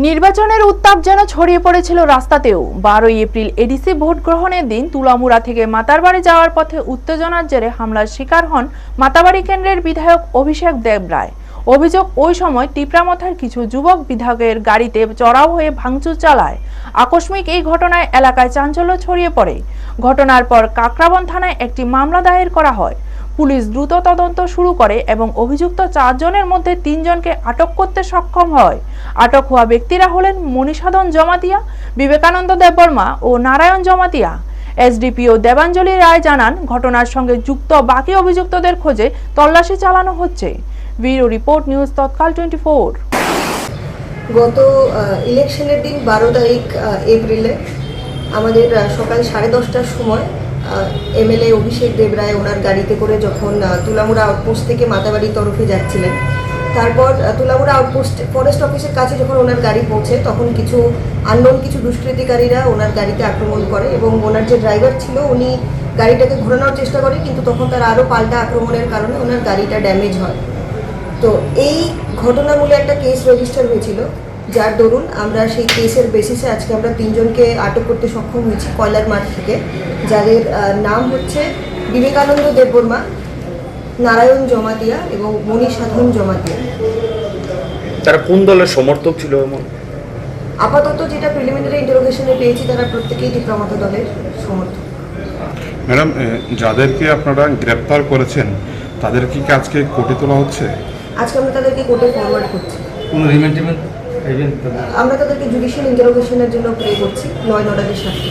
নির্বাচনের উত্তাপ যেন ছড়িয়ে পড়েছিল রাস্তাতেও। 12 এপ্রিল এডিসি ভোট গ্রহণের দিন তুলামুড়া থেকে মাতারবাড়ি যাওয়ার পথে উত্তেজনার জেরে হামলার শিকার হন মাতারবাড়ি কেন্দ্রের বিধায়ক অভিষেক দেব রায়। অভিযোগ, ওই সময় টিপরামথার কিছু যুবক বিধায়কের গাড়িতে চড়াও হয়ে ভাঙচুর চালায়। আকস্মিক এই ঘটনায় এলাকায় চাঞ্চল্য ছড়িয়ে পড়ে। ঘটনার পর কাকরাবন থানায় একটি মামলা দায়ের করা হয়। পুলিশ দ্রুত তদন্ত শুরু করে এবং অভিযুক্ত 4 জনের মধ্যে 3 জনকে আটক করতে সক্ষম হয়। আটক হওয়া ব্যক্তিরা হলেন মনীষাধন জমাতিয়া, বিবেকানন্দ দেববর্মা ও নারায়ণ জমাতিয়া। এসডিপিও দেবাঞ্জলি রায় জানান, ঘটনার সঙ্গে যুক্ত বাকি অভিযুক্তদের খোঁজে তল্লাশি চালানো হচ্ছে। ব্যুরো রিপোর্ট, নিউজ তৎকাল 24। গত ইলেকশনের দিন 12 তারিখ এপ্রিলে আমাদের সকাল 10:30টার সময় এমএলএ অভিষেক দেব রায় ওনার গাড়িতে করে যখন তুলামুড়া আউটপোস্ট থেকে মাতাবাড়ির তরফে যাচ্ছিলেন, তারপর তুলামুড়া আউটপোস্ট ফরেস্ট অফিসের কাছে যখন ওনার গাড়ি পৌঁছে তখন কিছু কিছু দুষ্কৃতিকারীরা ওনার গাড়িতে আক্রমণ করে এবং ওনার যে ড্রাইভার ছিল উনি গাড়িটাকে ঘোরানোর চেষ্টা করে, কিন্তু তখন তার আরও পাল্টা আক্রমণের কারণে ওনার গাড়িটা ড্যামেজ হয়। তো এই ঘটনামূলে একটা কেস রেজিস্টার হয়েছিল, যার দরুন আমরা সেই কেসের বেসিসে আজকে আমরা 3 জনকে আটক করতে সক্ষম হয়েছি কয়লার মাঠ থেকে, যাদের নাম হচ্ছে বিবেকানন্দ দেববর্মা, নারায়ণ জমাতিয়া এবং মনীষাধন জমাতিয়া। তারা কোন দলের সমর্থক ছিল? আপাতত যেটা প্রিলিমিনারি ইন্টারোগেশনে পেয়েছি তারা প্রত্যেকেই টিপরামথা দলের সমর্থক। ম্যাডাম, যাদেরকে আপনারা গ্রেপ্তার করেছেন তাদেরকে কি আজকে কোর্টে তোলা হচ্ছে? আজকে আমরা তাদেরকে কোর্টে ফরওয়ার্ড করছি। কোনো রিমান্ড আমরা তাদেরকে জুডিশিয়াল ইন্টারোগেশনের জন্য প্রে করছি 9 অর্ডারের সাথে।